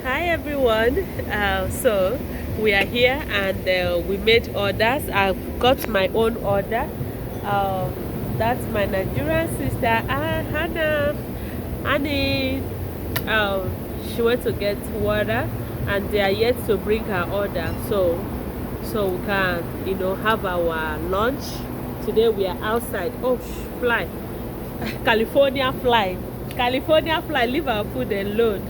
Hi everyone. So we are here and we made orders. I've got my own order. That's my Nigerian sister, Hannah. Annie. Um, she went to get water, and they are yet to bring her order. So we can, have our lunch. Today we are outside. Oh, fly! California fly. California fly, leave our food alone.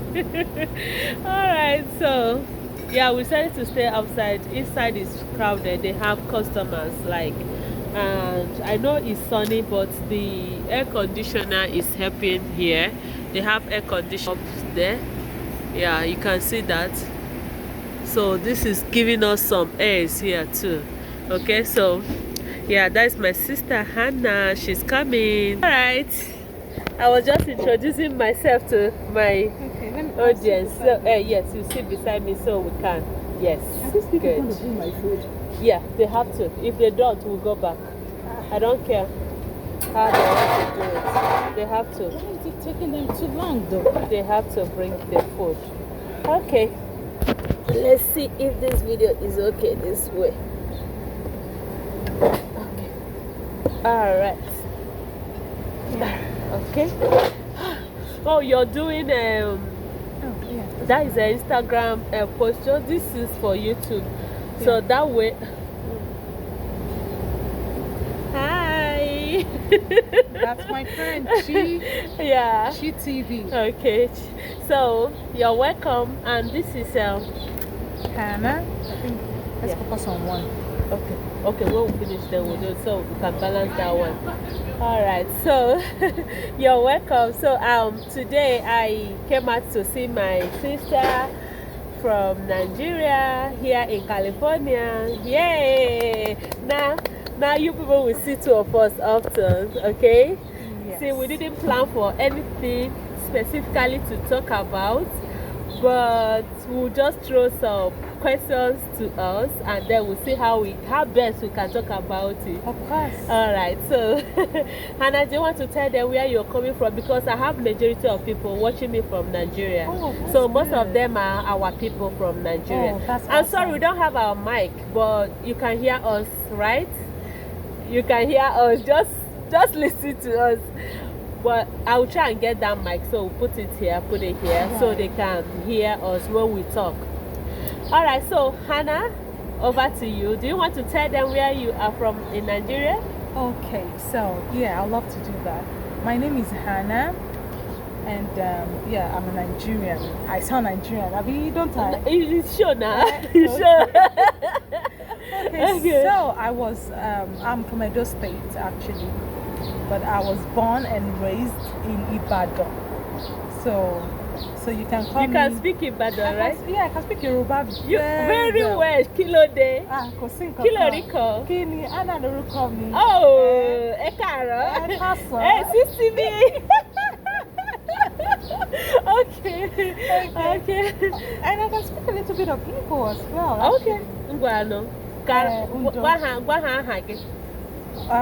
All right, so yeah, we decided to stay outside. Inside is crowded. They have customers and I know it's sunny, but the air conditioner is helping here. They have air conditioner there. Yeah, you can see that. So this is giving us some airs here too. Okay, so yeah, that's my sister Hannah. She's coming. All right. I was just introducing myself to my audience. So, yes, you sit beside me so we can. Yes. Are these people good. going to bring my food? Yeah, they have to. If they don't, we'll go back. I don't care how they want to do it. They have to. Why is it taking them too long though? They have to bring the food. Okay. Let's see if this video is okay this way. Okay. All right. Yeah. Okay. Oh, you're doing yeah. That is an Instagram posture. This is for YouTube. Yeah. So that way. Hi. That's my friend Chi. Yeah. Chi TV. Okay. So you're welcome, and this is Hannah. I think let's focus on one. Okay. Okay, when we finish then we'll do it so we can balance that one. Alright, so you're welcome. So today I came out to see my sister from Nigeria here in California. Yay! Now you people will see two of us often, okay? Yes. See, we didn't plan for anything specifically to talk about, but we'll just throw some questions to us and then we'll see how best we can talk about it. Of course. All right, so Hannah, do you want to tell them where you're coming from? Because I have majority of people watching me from Nigeria. Oh, so most of them are our people from Nigeria. Oh, that's I'm awesome. sorry we don't have our mic, but you can hear us, right? You can hear us. Just listen to us. But I'll try and get that mic, so we'll put it here, so they can hear us when we talk. All right, so Hannah, over to you. Do you want to tell them where you are from in Nigeria? Okay, so yeah, I'd love to do that. My name is Hannah, and yeah, I'm a Nigerian. I sound Nigerian. Don't I? You sure now? Okay. You sure? Okay, so I'm from Edo State actually, but I was born and raised in Ibadan. So you can call me. You can speak Ibadan, right? Yeah, I can speak Yoruba very well. Kilo de. Kilo Rico. Kini, Anna Loruko mi. Oh, Ekaro. Sisi mi. Okay. And I can speak a little bit of Igbo as well. Okay. Ngwano.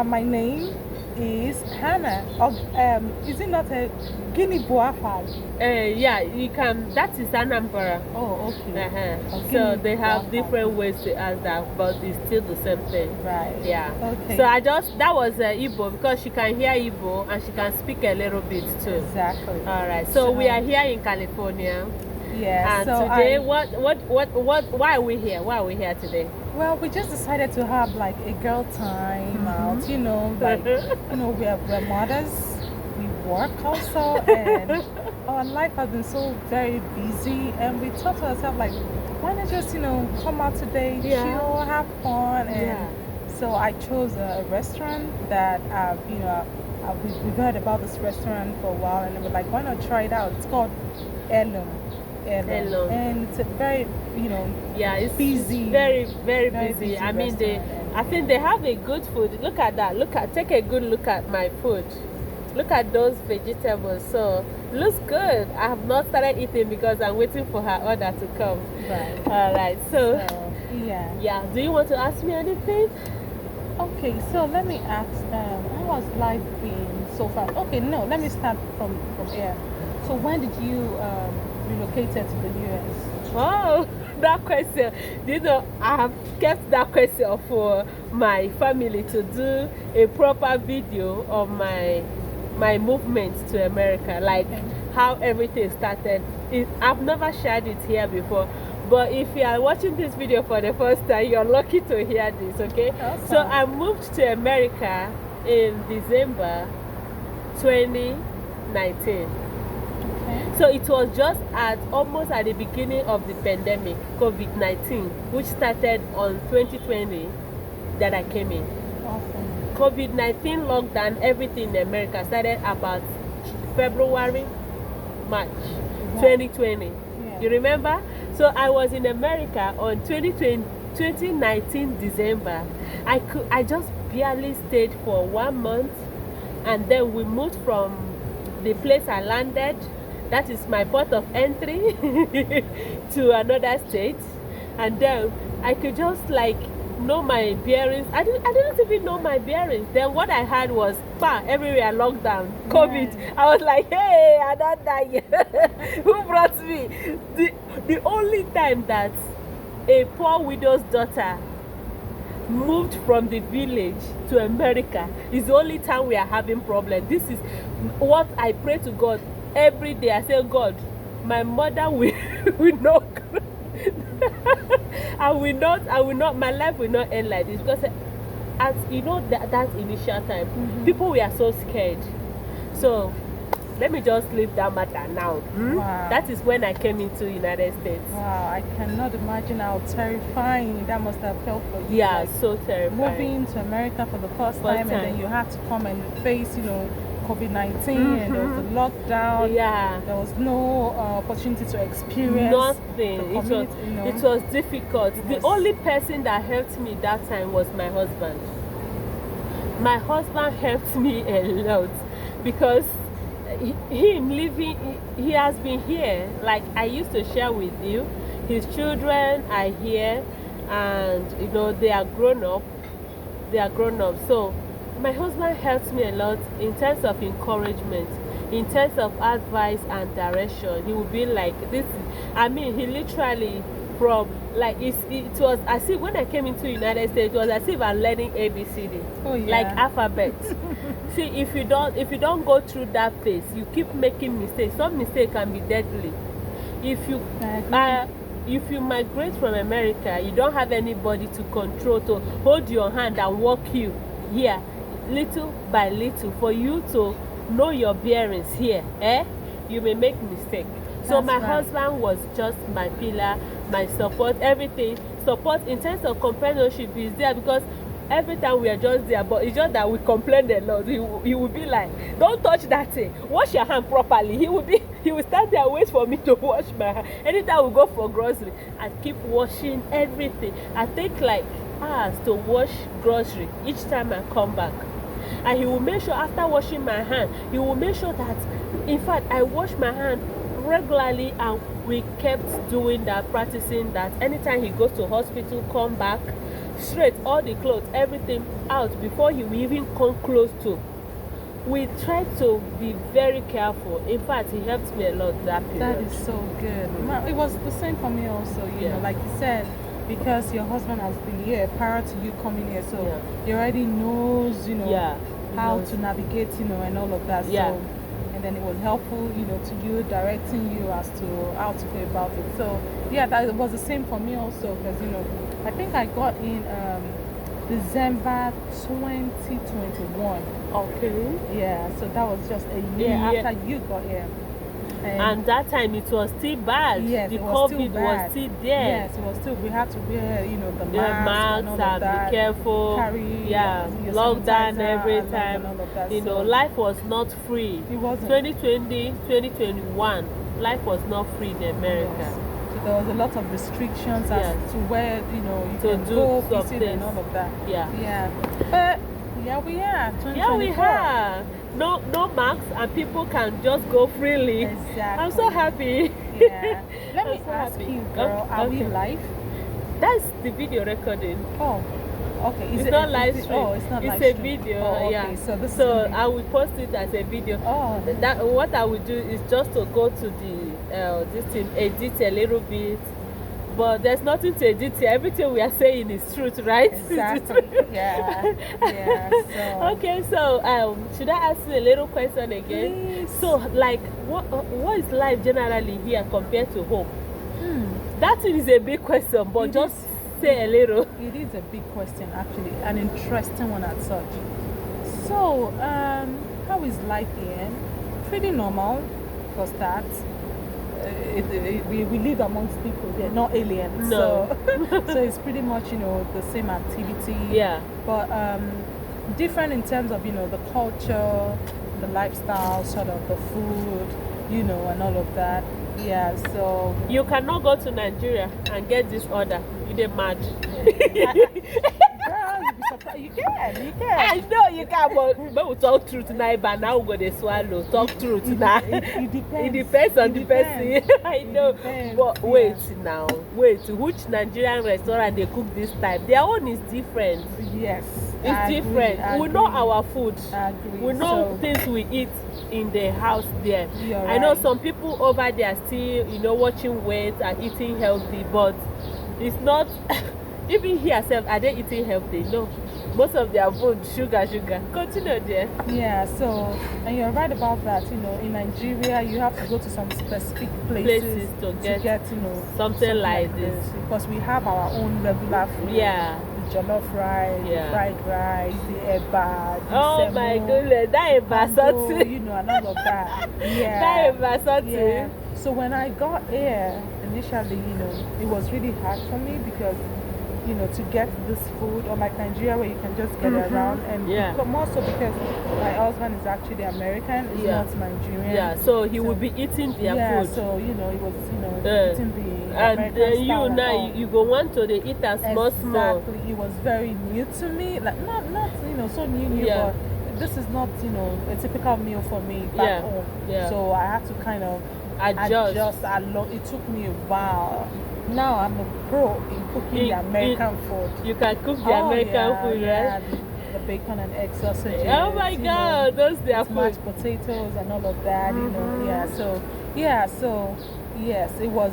My name is Hannah. Is it not a Guinea Boafal? Yeah, you can. That is Anambra. Oh, okay. So they have different ways to ask that, but it's still the same thing. Right. Yeah. Okay. So that was Igbo because she can hear Igbo and she can speak a little bit too. Exactly. All right. So we are here in California. Yeah. And so today, why are we here? Why are we here today? Well, we just decided to have like a girl time out, we're mothers, we work also, and our life has been so very busy, and we thought to ourselves like, why not just, come out today, chill, have fun, and so I chose a restaurant that, we've heard about this restaurant for a while, and we were like, why not try it out? It's called Elum. And it's a very, it's busy. Very, very busy. I mean, I think they have a good food. Look at that. Take a good look at my food. Look at those vegetables. So, looks good. I have not started eating because I'm waiting for her order to come. Right. All right. So yeah. Do you want to ask me anything? Okay, so let me ask, how was life been so far? Okay, no, let me start from here. So when did you relocated to the US? Oh, that question. You know, I have kept that question for my family to do a proper video of my movement to America, like how everything started. I've never shared it here before, but if you are watching this video for the first time, you're lucky to hear this, okay? Awesome. So I moved to America in December 2019. So it was just almost at the beginning of the pandemic, COVID-19, which started on 2020, that I came in. Awesome. COVID-19 lockdown, everything in America started about February, March 2020. Yeah. You remember? So I was in America on 2019 December. I just barely stayed for 1 month, and then we moved from the place I landed, that is my port of entry, to another state, and then I could just like know my bearings. I didn't even know my bearings. Then what I had was everywhere lockdown, COVID. Yeah. I was like, hey, I don't die yet. Who brought me? The only time that a poor widow's daughter moved from the village to America is the only time we are having problems. This is what I pray to God every day. I say, God, my mother will not I will not, my life will not end like this, because as you know, that initial time, people were so scared. So let me just leave that matter now. Wow. That is when I came into United States. Wow, I cannot imagine how terrifying that must have felt for you. Yeah, like, so terrifying. moving to America for the first time, and then you had to come and face, COVID-19, and there was a lockdown. Yeah. There was no opportunity to experience nothing. It was difficult. The only person that helped me that time was my husband. My husband helped me a lot, because he has been here. Like I used to share with you, his children are here, and they are grown up. So my husband helps me a lot in terms of encouragement, in terms of advice and direction. He would be like this. He literally, from like it was as if when I came into the United States, it was as if I'm learning ABCD, like alphabet. See, if you don't go through that phase, you keep making mistakes. Some mistake can be deadly. If you migrate from America, you don't have anybody to control, to hold your hand and walk you here little by little, for you to know your bearings here. You may make mistake. So my husband was just my pillar, my support, everything. Support in terms of companionship is there, because every time we are just there, but it's just that we complain a lot. He will be like, don't touch that thing, wash your hand properly. He will stand there and wait for me to wash my hand. Anytime we go for grocery, I keep washing everything. I take like hours to wash grocery each time I come back. And he will make sure after washing my hand, he will make sure that, in fact, I wash my hand regularly, and we kept doing that, practicing that. Anytime he goes to hospital, come back, straight all the clothes, everything out before he will even come close to. We try to be very careful. In fact, he helped me a lot that period. That is so good. It was the same for me also, you know, like you said, because your husband has been here prior to you coming here, so he already knows, how to navigate, and all of that. So, and then it was helpful, to you, directing you as to how to go about it. So, that was the same for me also, because, I think I got in December 2021. Okay. Yeah, so that was just a year after you got here. And that time it was still bad. Yes, the was COVID still there. Yes, it was still. We had to wear, the mask and all of that. Be careful. Carry, lockdown every time. And all of that. Life was not free. It wasn't. 2020, 2021, life was not free in America. Yes. So there was a lot of restrictions as to where you can do go, visit, something. and all of that. Yeah. But here we are. 2024. Yeah, we are. No masks, and people can just go freely. Exactly. I'm so happy. Yeah. Let me ask you, girl, are we live? That's the video recording. Oh, okay. It's not live stream. Oh, it's not live stream. stream. It's a video. Oh, okay. Yeah. So I will post it as a video. Oh. What I will do is just to go to the this thing, edit a little bit. But there's nothing to edit here. Everything we are saying is truth, right? Exactly. Yeah. Yeah. So. Okay, so should I ask you a little question again? Please. So, like, what is life generally here compared to home? That thing is a big question, but just say a little. It is a big question, actually, an interesting one at such. So, how is life here? Pretty normal, for start. We live amongst people, they're not aliens. No. So it's pretty much, the same activity. Yeah. But different in terms of, the culture, the lifestyle, sort of the food, and all of that. Yeah, so... You cannot go to Nigeria and get this order. You're mad. Girl, you'd be surprised. You can. I know you can, but we talk truth tonight, but now we're going to swallow. Talk truth now. It depends. It depends on the person. I know. Depends. But wait now. Wait, which Nigerian restaurant they cook this type? Their own is different. Yes. It's different. We know our food. We know things we eat in the house there. I know some people over there still, watching weight and eating healthy, but it's not. Even here, are they eating healthy? No. Most of their food, sugar. Continue there. Yeah, so, and you're right about that. In Nigeria, you have to go to some specific places to get something like this. Because we have our own regular food. Yeah. The jollof rice, the fried rice, the eba, the oh semo, my goodness, that eba something. And all of that. Yeah. That eba something. Yeah. So when I got here, initially, it was really hard for me because to get this food, unlike Nigeria where you can just get it around, and more so because my husband is actually American, he's not Nigerian. Yeah, so he would be eating their food. So he was eating the American and style you now you go want to eat as small. Exactly, it was very new to me, like not so new, but this is not a typical meal for me back home. Yeah. So I had to kind of adjust a lot. It took me a while. Now I'm a pro in cooking the American food. You can cook the American food, right? The bacon and egg sausages. Oh my God, those they are mashed potatoes and all of that. So yes, it was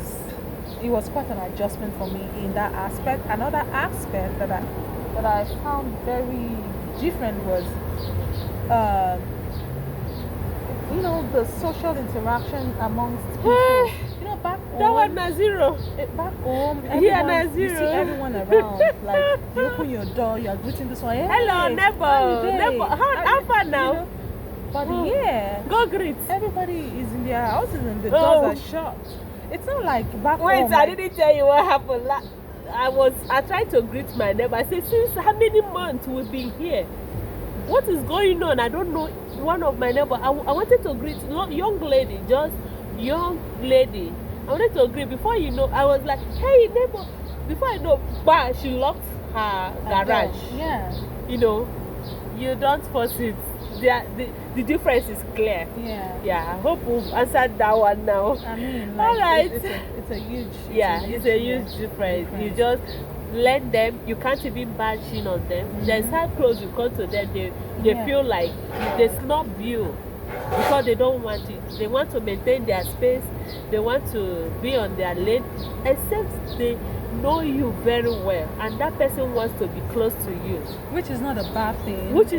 quite an adjustment for me in that aspect. Another aspect that I found very different was the social interaction amongst people. Back home, that one na zero. Back home, na zero. You see everyone around. Like you open your door, you are greeting this one. Hey, hello, neighbor. How far now? But go greet. Everybody is in their houses and the doors are shut. It's not like back home. Wait, I didn't tell you what happened. I tried to greet my neighbor. I said, since how many months we've been here? What is going on? I don't know. One of my neighbor, I wanted to greet young lady, I wanted to greet. Before you know, I was like, hey neighbor. Before I know, she locked her garage. Yeah. You don't force it. The difference is clear. Yeah. I hope we've answered that one now. I mean, all right. It's a huge. It's a huge difference. You just let them. You can't even barge in on them. There's how close you come to them. They feel like they snub you because they don't want it. They want to maintain their space. They want to be on their lane, except they know you very well and that person wants to be close to you, which is not a bad thing, because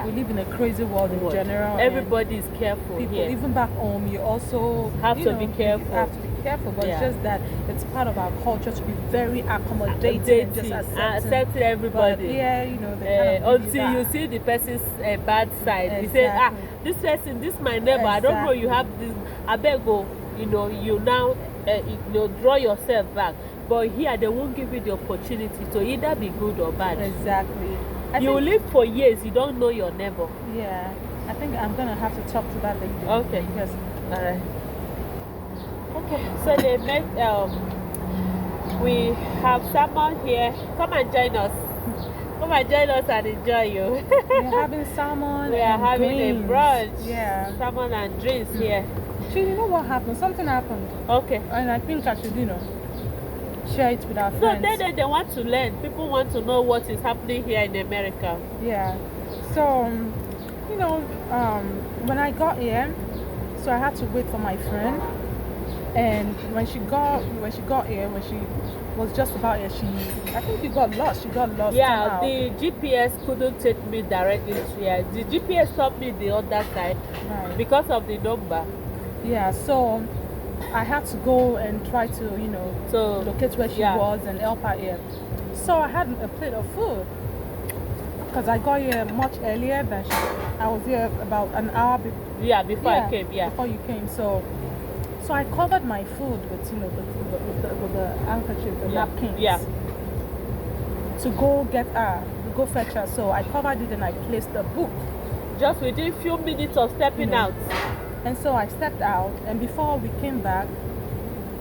we live in a crazy world in general. Everybody is careful here. Even back home you also have to be careful. You have to be careful, but it's just that it's part of our culture to be very accommodating and just accepting everybody. But until you see the person's bad side. You say, this person, this my neighbor, I don't know you have this, I beg go, you now draw yourself back. But here they won't give you the opportunity to either be good or bad. Exactly. You live for years, you don't know your neighbor. Yeah, I think I'm gonna have to talk to that lady. Okay. Because okay, so they met. We have someone here. Come and join us. Come and join us and enjoy you. We're having salmon. We are having greens. A brunch. Yeah. Salmon and drinks here. You know what happened? Something happened. Okay. And I think I should, share it with our friends. So they want to learn. People want to know what is happening here in America. Yeah. So, when I got here, So I had to wait for my friend. And when she got here, when she was just about here, I think she got lost. She got lost Yeah, somehow. the GPS couldn't take me directly to here. The GPS stopped me the other side Right. because of the number. Yeah, so I had to go and try to, So locate where she yeah. was and help her here. So I had a plate of food because I got here much earlier than I was here about an hour before I came. Yeah, before you came. So I covered my food with with the handkerchief, the napkins. Yeah. To go get her, to go fetch her. So I covered it and I placed the book. Just within a few minutes of stepping out. And so I stepped out, and before we came back,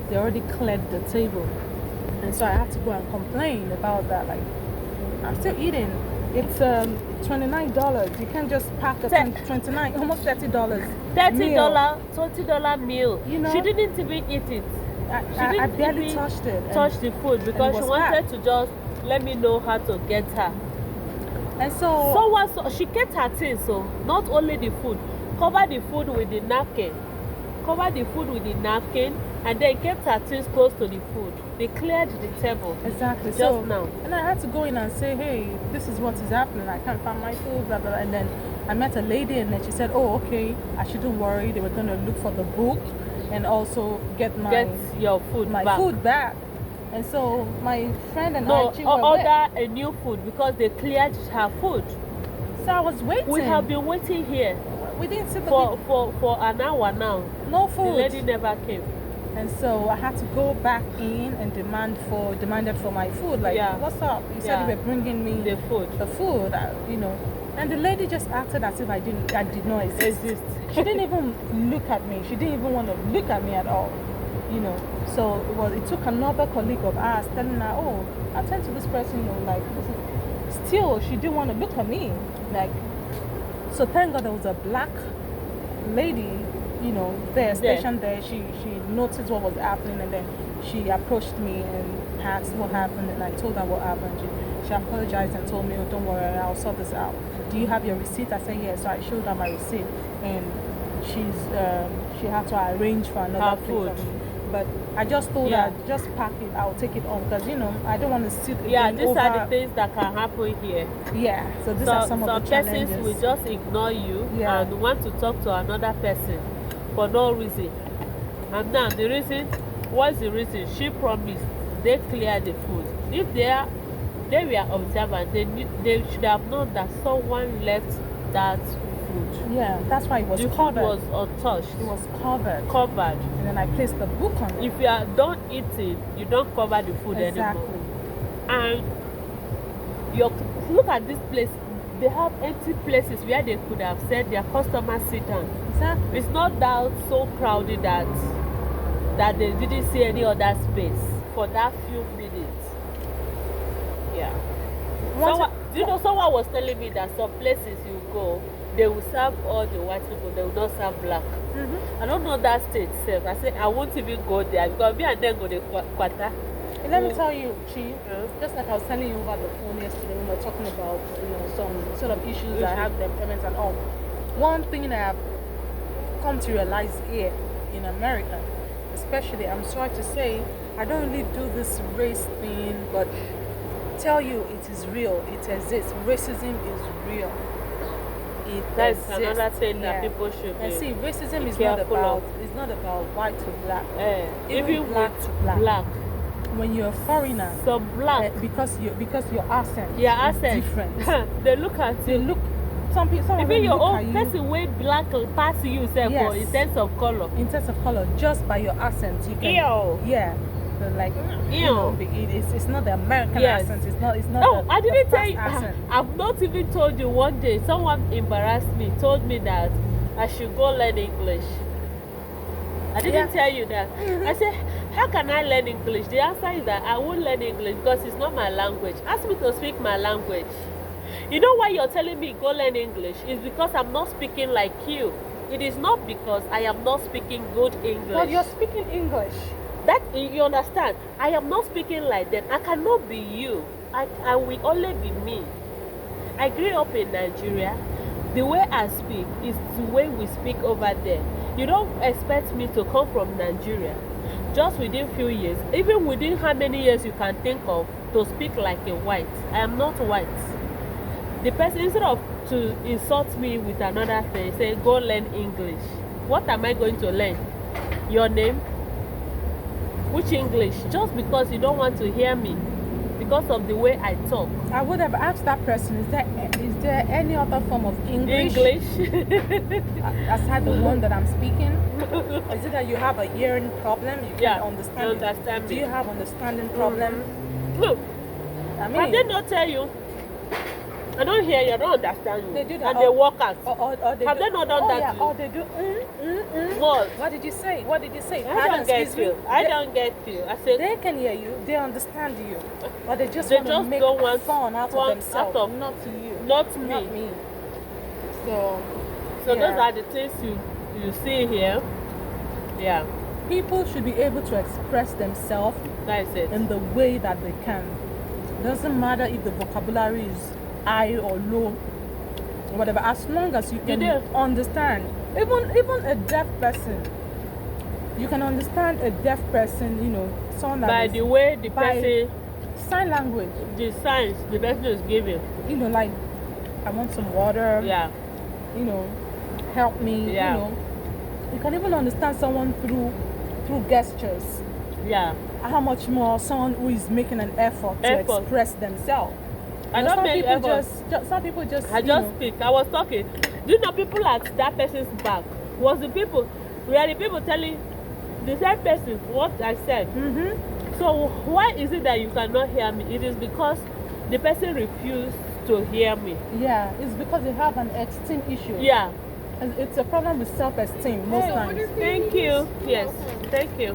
they already cleared the table. And so I had to go and complain about that. Like, I'm still eating. It's $29. You can't just pack a $29, almost $30. $20 meal. She didn't even eat it. I barely touched it. Touched the food because she wanted to just let me know how to get her. And so she kept her things, so not only the food, cover the food with the napkin. And then kept her things close to the food. They cleared the table. Exactly. Just now. And I had to go in and say, hey, this is what is happening. I can't find my food, blah, blah, blah. And then I met a lady and then she said, oh, okay, I shouldn't worry. They were going to look for the book and also get your food back. And so my friend and order a new food because they cleared her food. So I was waiting. We have been waiting here. We didn't sit for an hour now. No food. The lady never came. And so I had to go back in and demanded for my food. Like, what's up? You said you were bringing me the food. And the lady just acted as if I did not exist. She didn't even look at me. She didn't even want to look at me at all. So it took another colleague of ours telling her, oh, attend to this person, still she didn't want to look at me. So thank God there was a black lady, there, stationed there. She noticed what was happening and then she approached me and asked what happened and I told her what happened. She apologized and told me, oh, don't worry, I'll sort this out. Do you have your receipt? I said, yes. So I showed her my receipt and she had to arrange for another food. But I just told her, just pack it, I'll take it on because, I don't want to sit again. Yeah, these are the things that can happen here. Yeah, so these are some of the challenges. Some persons will just ignore you and want to talk to another person for no reason. And now what's the reason? She promised they cleared the food. If they were observant, they should have known that someone left that food. Yeah, that's why it was covered. The food was untouched. It was covered. Covered. And then I placed the book on it. If you are done eating, you don't cover the food anymore. And look at this place. They have empty places where they could have said their customers sit down. Exactly. It's not that so crowded that they didn't see any other space for that few minutes. Yeah. Someone was telling me that some places you go, they will serve all the white people, they will not serve black. I don't know that state itself. I said I won't even go there because me and them go to quarter. Let me tell you, Chi, just like I was telling you over the phone yesterday when we were talking about some sort of issues I have with employment and all. One thing that I've come to realize here in America, especially, I'm sorry to say, I don't really do this race thing, but tell you it is real, it exists. Racism is real. That's another thing that people should be. And see, racism is not about white to black. Even black to black. When you're a foreigner, so black because your accent is different. They look at you. Some even your own person way black pass you for in terms of color. In terms of color, just by your accent, you can. Yeah. Like it's not the American accent. It's not. No, I didn't tell you. Accent. I've not even told you. One day, someone embarrassed me. Told me that I should go learn English. I didn't tell you that. I said, how can I learn English? The answer is that I won't learn English because it's not my language. Ask me to speak my language. You know why you're telling me go learn English? It's because I'm not speaking like you. It is not because I am not speaking good English. But you're speaking English. That you understand? I am not speaking like them. I cannot be you. I will only be me. I grew up in Nigeria. The way I speak is the way we speak over there. You don't expect me to come from Nigeria just within few years, even within how many years you can think of, to speak like a white. I am not white. The person, instead of to insult me with another thing, say go learn English. What am I going to learn? Your name? Which English? Just because you don't want to hear me because of the way I talk. I would have asked that person, is there any other form of English? Aside the one that I'm speaking? Is it that you have a hearing problem? You can't understand me. Do you have understanding problem? Look, I mean, I did not tell you. I don't hear you, I don't understand you. They do that. And they walk out. Or they Have do, they not done that yeah, to you? or they do What? What did you say? What did you say? I Pardon, don't get excuse you. me? I don't get you. I said They can hear you. They understand you. But they just they want to just make don't want fun out of themselves. out of- not you. not me. Not me. So So yeah. those are the things you see here. Yeah, People should be able to express themselves that's it. in the way that they can. Doesn't matter if the vocabulary is high or low, whatever. As long as you can do. understand, even a deaf person, you can understand a deaf person. You know, someone that By is- the way the by person, sign language. the signs the person is giving. You know, like I want some water. Yeah, You know, help me. Yeah. You know, you can even understand someone through gestures. yeah. How much more someone who is making an effort to Effort. express themselves. I You know, don't some make people effort. some people just I you just know, speak. I was talking. Do you know people at that person's back? Was the people? Were the people telling the same person what I said? So why is it that you cannot hear me? It is because the person refused to hear me. yeah, it's because they have an esteem issue. Yeah. It's a problem with self-esteem most times. Thank you. Yes. Thank you.